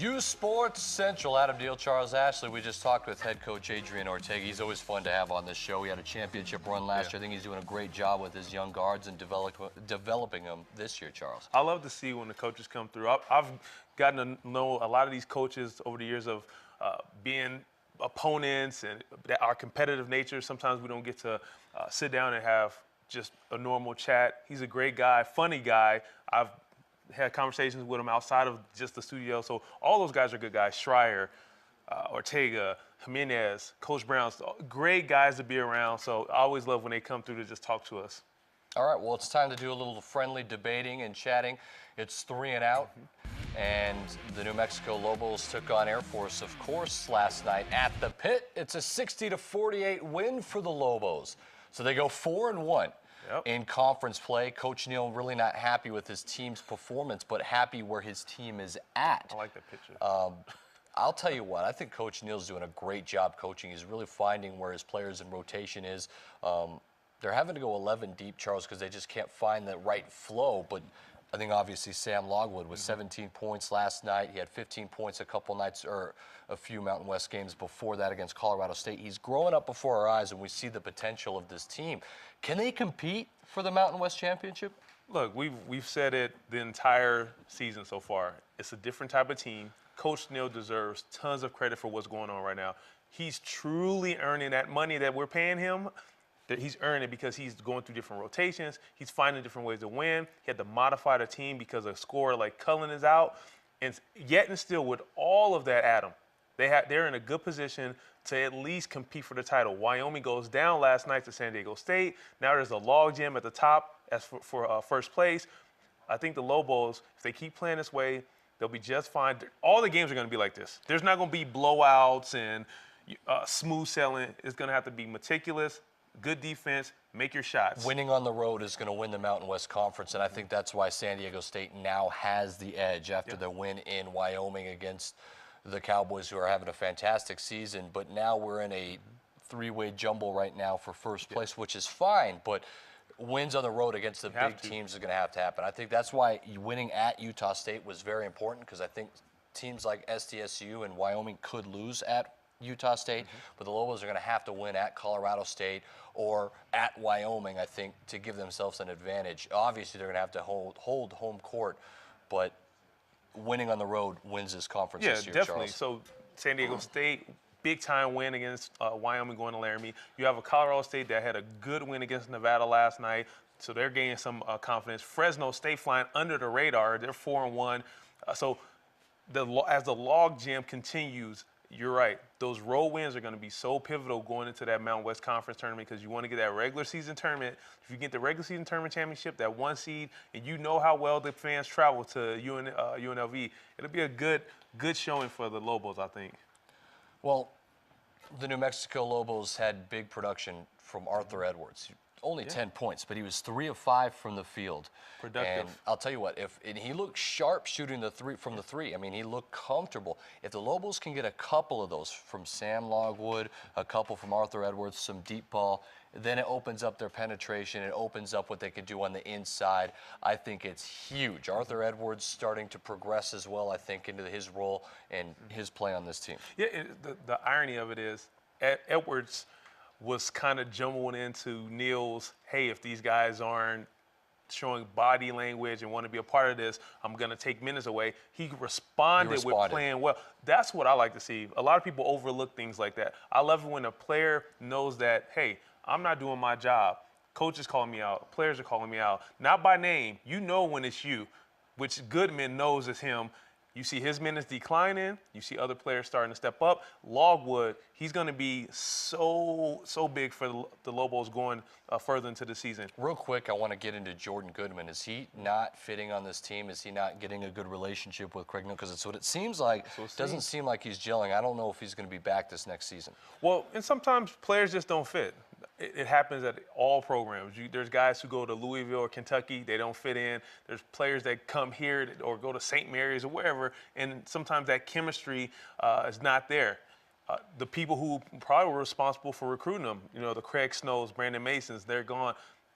uSports Central, Adam Deal, Charles Ashley. We just talked with head coach Adrian Ortega. He's always fun to have on this show. He had a championship run last year. I think he's doing a great job with his young guards and developing them this year, Charles. I love to see when the coaches come through. I've gotten to know a lot of these coaches over the years of being opponents and our competitive nature. Sometimes we don't get to sit down and have just a normal chat. He's a great guy, funny guy. I've had conversations with him outside of just the studio. So all those guys are good guys. Schreier, Ortega, Jimenez, Coach Brown's great guys to be around. So I always love when they come through to just talk to us. All right, well, it's time to do a little friendly debating and chatting. It's 3 and out, and the New Mexico Lobos took on Air Force, of course, last night at the Pit. It's a 60-48 win for the Lobos. So they go 4-1. Yep. In conference play. Coach Neal really not happy with his team's performance, but happy where his team is at. I like that picture. I'll tell you what, I think Coach Neal's doing a great job coaching. He's really finding where his players in rotation is. They're having to go 11 deep, Charles, because they just can't find the right flow. But I think obviously Sam Logwood with 17 points last night. He had 15 points a couple nights or a few Mountain West games before that against Colorado State. He's growing up before our eyes, and we see the potential of this team. Can they compete for the Mountain West Championship? Look, we've said it the entire season so far. It's a different type of team. Coach Neal deserves tons of credit for what's going on right now. He's truly earning that money that we're paying him. That he's earning it because he's going through different rotations. He's finding different ways to win. He had to modify the team because a scorer like Cullen is out. And yet and still, with all of that, Adam, they're in a good position to at least compete for the title. Wyoming goes down last night to San Diego State. Now there's a logjam at the top as for first place. I think the Lobos, if they keep playing this way, they'll be just fine. All the games are going to be like this. There's not going to be blowouts and smooth sailing. It's going to have to be meticulous, good defense, make your shots. Winning on the road is going to win the Mountain West Conference, and I think that's why San Diego State now has the edge after the win in Wyoming against the Cowboys, who are having a fantastic season. But now we're in a 3-way jumble right now for first place, which is fine, but wins on the road against the big teams is going to have to happen. I think that's why winning at Utah State was very important, because I think teams like SDSU and Wyoming could lose at Utah State, but the Lobos are going to have to win at Colorado State or at Wyoming, I think, to give themselves an advantage. Obviously, they're going to have to hold home court, but winning on the road wins this conference this year, definitely. Charles. So San Diego State, big-time win against Wyoming going to Laramie. You have a Colorado State that had a good win against Nevada last night, so they're gaining some confidence. Fresno State flying under the radar. They're 4-1. So as the log jam continues, you're right. Those road wins are going to be so pivotal going into that Mountain West Conference tournament, because you want to get that regular season tournament. If you get the regular season tournament championship, that 1 seed, and you know how well the fans travel to UNLV, it'll be a good showing for the Lobos, I think. Well, the New Mexico Lobos had big production from Arthur Edwards. Only 10 points, but he was 3 of 5 from the field. Productive. And I'll tell you what, and he looked sharp shooting from the three. I mean, he looked comfortable. If the Lobos can get a couple of those from Sam Logwood, a couple from Arthur Edwards, some deep ball, then it opens up their penetration. It opens up what they could do on the inside. I think it's huge. Arthur Edwards starting to progress as well, I think, into his role and his play on this team. Yeah, the irony of it is Edwards was kind of jumbling into Neal's, hey, if these guys aren't showing body language and want to be a part of this, I'm going to take minutes away. He responded with playing well. That's what I like to see. A lot of people overlook things like that. I love it when a player knows that, hey, I'm not doing my job. Coach is calling me out. Players are calling me out. Not by name. You know when it's you, which Goodman knows is him. You see his minutes declining. You see other players starting to step up. Logwood, he's going to be so big for the Lobos going further into the season. Real quick, I want to get into Jordan Goodman. Is he not fitting on this team? Is he not getting a good relationship with Craig Neal? Because it's what it seems like. It doesn't seem like he's gelling. I don't know if he's going to be back this next season. Well, and sometimes players just don't fit. It happens at all programs. There's guys who go to Louisville or Kentucky, they don't fit in. There's players that come here or go to St. Mary's or wherever, and sometimes that chemistry is not there. The people who probably were responsible for recruiting them, the Craig Snows, Brandon Masons, they're gone.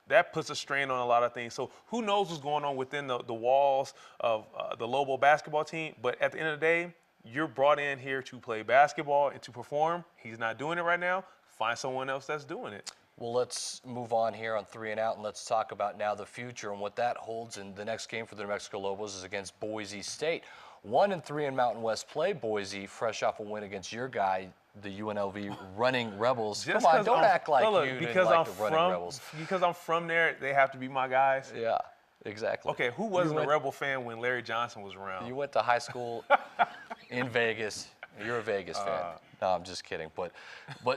That puts a strain on a lot of things. So who knows what's going on within the walls of the Lobo basketball team, but at the end of the day, you're brought in here to play basketball and to perform. He's not doing it right now. Find someone else that's doing it. Well, let's move on here on 3 and Out, and let's talk about now the future and what that holds. And the next game for the New Mexico Lobos is against Boise State. 1-3 in Mountain West play. Boise, fresh off a win against your guy, the UNLV Running Rebels. Just Come on, don't act like look, you because didn't like I'm the Running Rebels. Because I'm from there, they have to be my guys. Yeah, exactly. Okay, who wasn't a Rebel fan when Larry Johnson was around? You went to high school in Vegas. You're a Vegas fan. No, I'm just kidding. But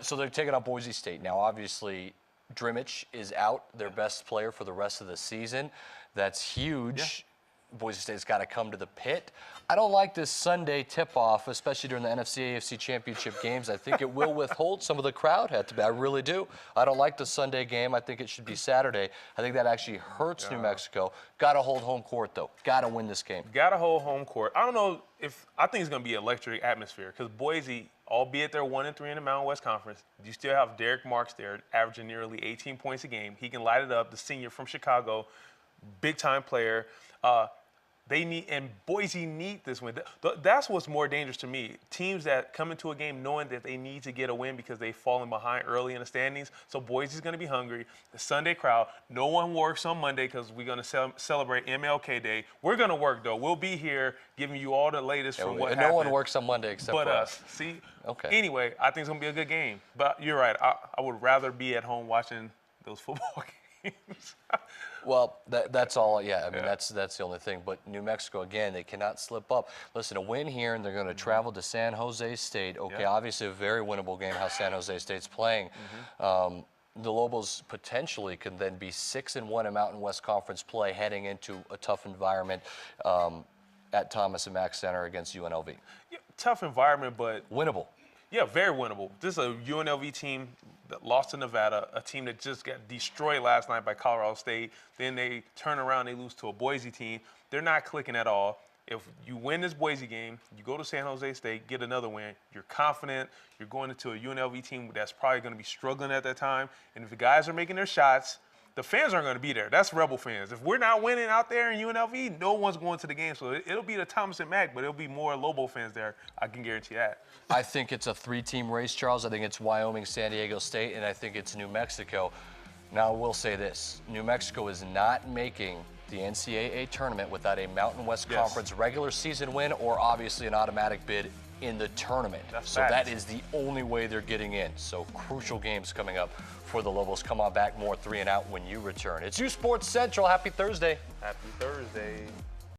so they're taking on Boise State. Now, obviously, Drimmich is out, their best player for the rest of the season. That's huge. Yeah. Boise State's got to come to the pit. I don't like this Sunday tip-off, especially during the NFC AFC Championship games. I think it will withhold some of the crowd. I really do. I don't like the Sunday game. I think it should be Saturday. I think that actually hurts New Mexico. Got to hold home court, though. Got to win this game. Got to hold home court. I don't know I think it's going to be an electric atmosphere because Boise, albeit they're 1-3 in the Mountain West Conference, you still have Derek Marks there averaging nearly 18 points a game. He can light it up. The senior from Chicago, big-time player. Boise need this win. That's what's more dangerous to me. Teams that come into a game knowing that they need to get a win because they've fallen behind early in the standings. So Boise's going to be hungry. The Sunday crowd, no one works on Monday because we're going to celebrate MLK Day. We're going to work, though. We'll be here giving you all the latest from what happened. No one works on Monday except for us. See? Okay. Anyway, I think it's going to be a good game. But you're right. I would rather be at home watching those football games. Well, that's all. Yeah, I mean, that's the only thing. But New Mexico, again, they cannot slip up. Listen, a win here, and they're going to travel to San Jose State. Okay, obviously a very winnable game how San Jose State's playing. The Lobos potentially can then be 6-1 in Mountain West Conference play heading into a tough environment at Thomas and Mack Center against UNLV. Yeah, tough environment, but winnable. Yeah, very winnable. This is a UNLV team that lost to Nevada, a team that just got destroyed last night by Colorado State. Then they turn around, they lose to a Boise team. They're not clicking at all. If you win this Boise game, you go to San Jose State, get another win, you're confident, you're going into a UNLV team that's probably going to be struggling at that time. And if the guys are making their shots, the fans aren't going to be there. That's Rebel fans. If we're not winning out there in UNLV, no one's going to the game. So it'll be the Thomas and Mack, but it'll be more Lobo fans there. I can guarantee that. I think it's a 3-team race, Charles. I think it's Wyoming, San Diego State, and I think it's New Mexico. Now, I will say this. New Mexico is not making the NCAA tournament without a Mountain West Conference regular season win or obviously an automatic bid in the tournament. So that is the only way they're getting in. So crucial games coming up for the Lobos. Come on back, more 3 and Out when you return. It's uSports Central. Happy Thursday. Happy Thursday.